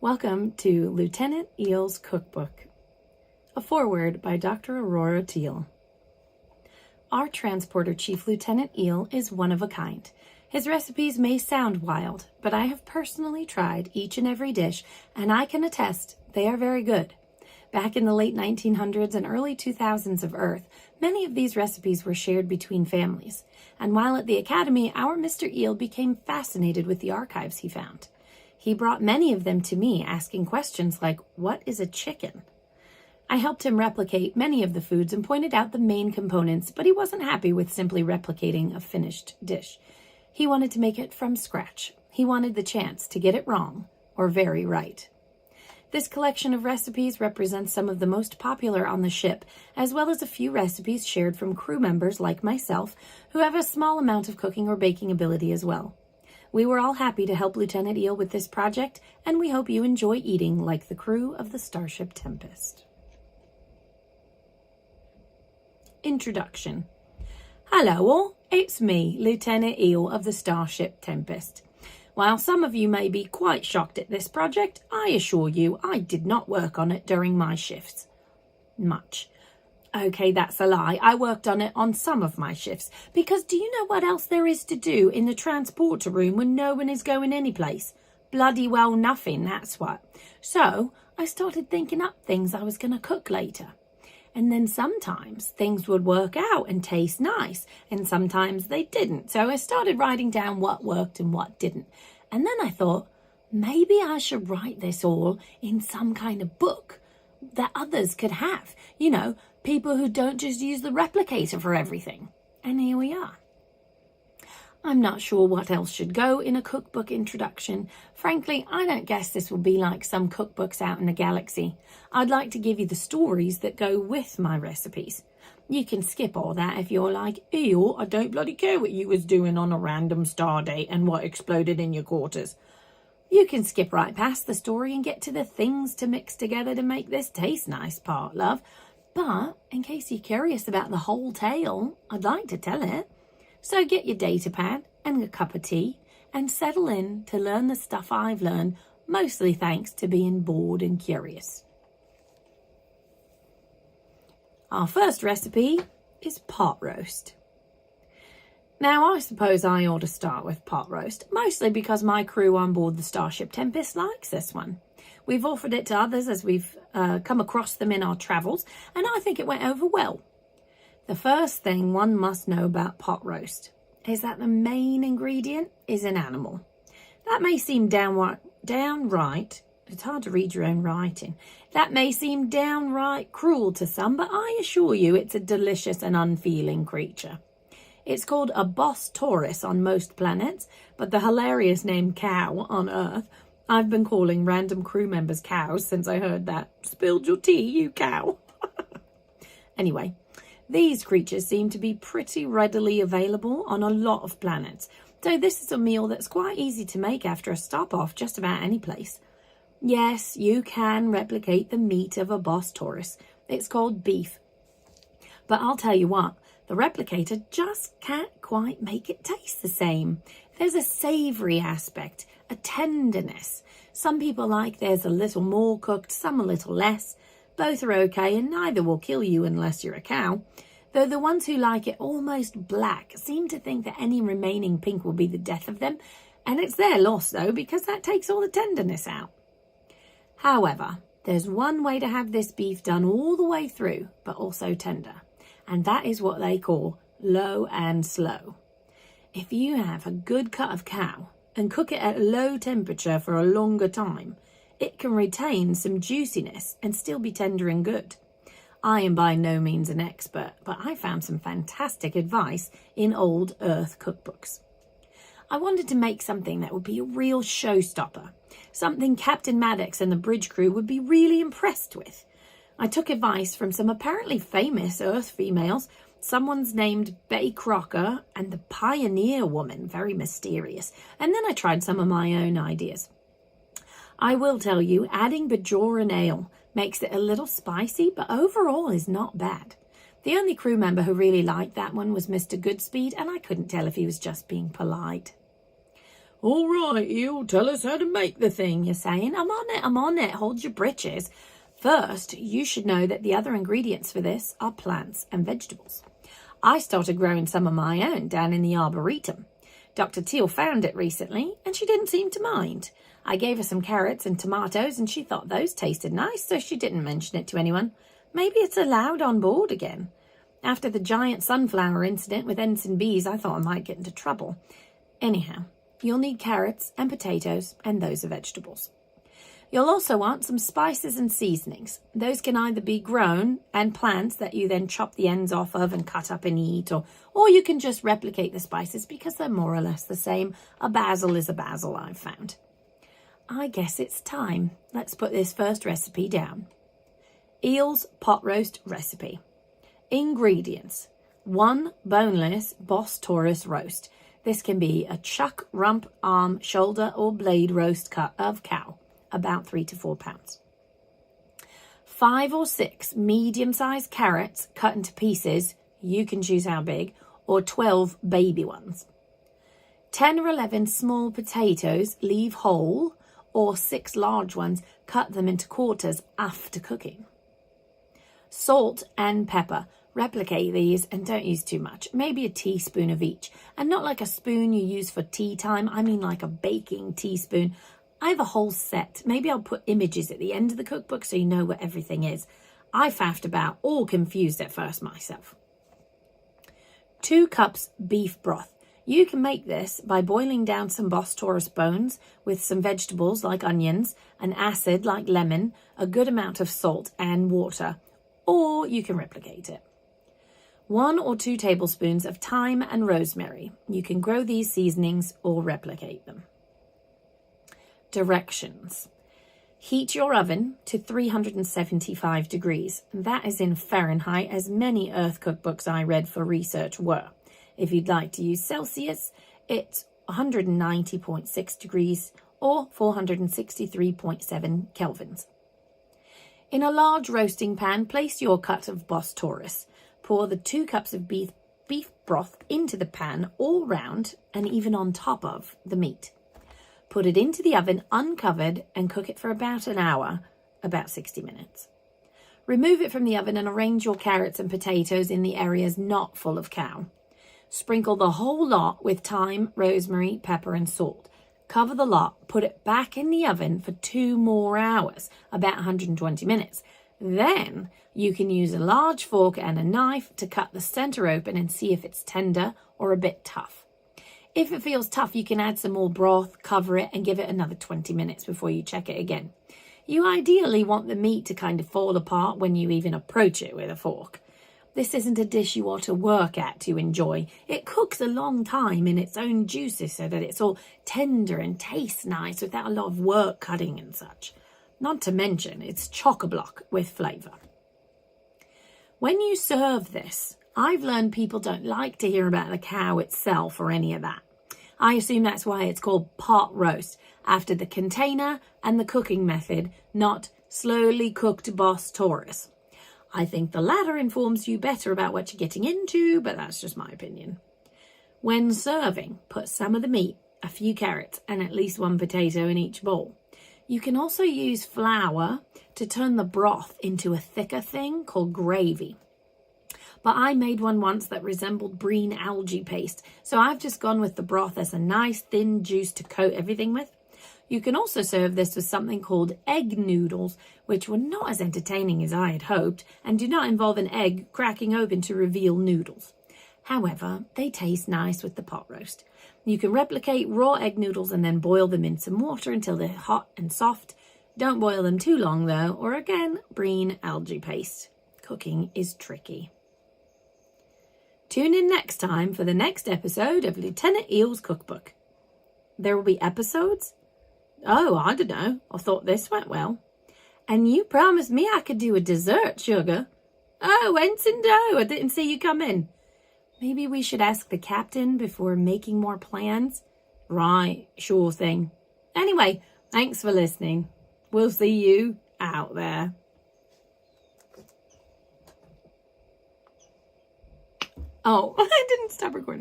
Welcome to Lieutenant Eele's Cookbook, a foreword by Dr. Aurora Teal. Our transporter chief, Lieutenant Eele, is one of a kind. His recipes may sound wild, but I have personally tried each and every dish, and I can attest they are very good. Back in the late 1900s and early 2000s of Earth, many of these recipes were shared between families, and while at the Academy, our Mr. Eele became fascinated with the archives he found. He brought many of them to me, asking questions like, what is a chicken? I helped him replicate many of the foods and pointed out the main components, but he wasn't happy with simply replicating a finished dish. He wanted to make it from scratch. He wanted the chance to get it wrong or very right. This collection of recipes represents some of the most popular on the ship, as well as a few recipes shared from crew members like myself, who have a small amount of cooking or baking ability as well. We were all happy to help Lieutenant Eele with this project, and we hope you enjoy eating like the crew of the Starship Tempest. Introduction. Hello all, it's me, Lieutenant Eele of the Starship Tempest. While some of you may be quite shocked at this project, I assure you I did not work on it during my shifts. Much. Okay, that's a lie. I worked on it on some of my shifts, because do you know what else there is to do in the transporter room when no one is going anyplace? Bloody well nothing, that's what. So I started thinking up things I was going to cook later. And then sometimes things would work out and taste nice, and sometimes they didn't. So I started writing down what worked and what didn't. And then I thought, maybe I should write this all in some kind of book that others could have. You know, people who don't just use the replicator for everything. And here we are. I'm not sure what else should go in a cookbook introduction. Frankly, I don't guess this will be like some cookbooks out in the galaxy. I'd like to give you the stories that go with my recipes. You can skip all that if you're like, ew, I don't bloody care what you was doing on a random star date and what exploded in your quarters. You can skip right past the story and get to the things to mix together to make this taste nice part, love. But in case you're curious about the whole tale, I'd like to tell it. So get your data pad and a cup of tea and settle in to learn the stuff I've learned, mostly thanks to being bored and curious. Our first recipe is pot roast. Now, I suppose I ought to start with pot roast, mostly because my crew on board the Starship Tempest likes this one. We've offered it to others as we've come across them in our travels, and I think it went over well. The first thing one must know about pot roast is that the main ingredient is an animal. That may seem downright, it's hard to read your own writing. That may seem downright cruel to some, but I assure you it's a delicious and unfeeling creature. It's called a boss taurus on most planets, but the hilarious name cow on Earth. I've been calling random crew members cows since I heard that. Spilled your tea, you cow. Anyway, these creatures seem to be pretty readily available on a lot of planets, so this is a meal that's quite easy to make after a stop off just about any place. Yes, you can replicate the meat of a boss taurus. It's called beef. But I'll tell you what, the replicator just can't quite make it taste the same. There's a savoury aspect, a tenderness. Some people like theirs a little more cooked, some a little less. Both are okay, and neither will kill you unless you're a cow. Though the ones who like it almost black seem to think that any remaining pink will be the death of them. And it's their loss, though, because that takes all the tenderness out. However, there's one way to have this beef done all the way through, but also tender. And that is what they call low and slow. If you have a good cut of cow and cook it at low temperature for a longer time, it can retain some juiciness and still be tender and good. I am by no means an expert, but I found some fantastic advice in old Earth cookbooks. I wanted to make something that would be a real showstopper, something Captain Maddox and the bridge crew would be really impressed with. I took advice from some apparently famous Earth females. Someone's named Betty Crocker and the Pioneer Woman, very mysterious, and then I tried some of my own ideas. I will tell you, adding Bajoran ale makes it a little spicy, but overall is not bad. The only crew member who really liked that one was Mr. Goodspeed, and I couldn't tell if he was just being polite. All right, Eel, tell us how to make the thing, you're saying. I'm on it, hold your britches. First, you should know that the other ingredients for this are plants and vegetables. I started growing some of my own down in the Arboretum. Dr. Teal found it recently, and she didn't seem to mind. I gave her some carrots and tomatoes, and she thought those tasted nice, so she didn't mention it to anyone. Maybe it's allowed on board again. After the giant sunflower incident with ensign bees, I thought I might get into trouble. Anyhow, you'll need carrots and potatoes, and those are vegetables. You'll also want some spices and seasonings. Those can either be grown and plants that you then chop the ends off of and cut up and eat, or you can just replicate the spices because they're more or less the same. A basil is a basil, I've found. I guess it's time. Let's put this first recipe down. Eel's pot roast recipe. Ingredients. 1 boneless Boss Taurus roast. This can be a chuck, rump, arm, shoulder or blade roast cut of cow. About 3 to 4 pounds. 5 or 6 medium-sized carrots cut into pieces, you can choose how big, or 12 baby ones. 10 or 11 small potatoes, leave whole, or 6 large ones, cut them into quarters after cooking. Salt and pepper. Replicate these and don't use too much, maybe a teaspoon of each. And not like a spoon you use for tea time, I mean like a baking teaspoon. I have a whole set. Maybe I'll put images at the end of the cookbook so you know what everything is. I faffed about, all confused at first myself. 2 cups beef broth. You can make this by boiling down some Boss Taurus bones with some vegetables like onions, an acid like lemon, a good amount of salt and water, or you can replicate it. 1 or 2 tablespoons of thyme and rosemary. You can grow these seasonings or replicate them. Directions. Heat your oven to 375 degrees. That is in Fahrenheit, as many Earth cookbooks I read for research were. If you'd like to use Celsius, it's 190.6 degrees or 463.7 kelvins. In a large roasting pan, place your cut of Boss Taurus. Pour the 2 cups of beef broth into the pan all round and even on top of the meat. Put it into the oven uncovered and cook it for about an hour, about 60 minutes. Remove it from the oven and arrange your carrots and potatoes in the areas not full of cow. Sprinkle the whole lot with thyme, rosemary, pepper and salt. Cover the lot, put it back in the oven for 2 more hours, about 120 minutes. Then you can use a large fork and a knife to cut the center open and see if it's tender or a bit tough. If it feels tough, you can add some more broth, cover it, and give it another 20 minutes before you check it again. You ideally want the meat to kind of fall apart when you even approach it with a fork. This isn't a dish you ought to work at to enjoy. It cooks a long time in its own juices so that it's all tender and tastes nice without a lot of work cutting and such. Not to mention, it's chock-a-block with flavour. When you serve this, I've learned people don't like to hear about the cow itself or any of that. I assume that's why it's called pot roast, after the container and the cooking method, not slowly cooked Boss Taurus. I think the latter informs you better about what you're getting into, but that's just my opinion. When serving, put some of the meat, a few carrots, and at least 1 potato in each bowl. You can also use flour to turn the broth into a thicker thing called gravy. But I made one once that resembled green algae paste, so I've just gone with the broth as a nice thin juice to coat everything with. You can also serve this with something called egg noodles, which were not as entertaining as I had hoped and do not involve an egg cracking open to reveal noodles. However, they taste nice with the pot roast. You can replicate raw egg noodles and then boil them in some water until they're hot and soft. Don't boil them too long though, or again, green algae paste. Cooking is tricky. Tune in next time for the next episode of Lieutenant Eel's Cookbook. There will be episodes? Oh, I don't know. I thought this went well. And you promised me I could do a dessert, sugar. Oh, Ensign Doe, I didn't see you come in. Maybe we should ask the captain before making more plans? Right, sure thing. Anyway, thanks for listening. We'll see you out there. Oh, I didn't stop recording.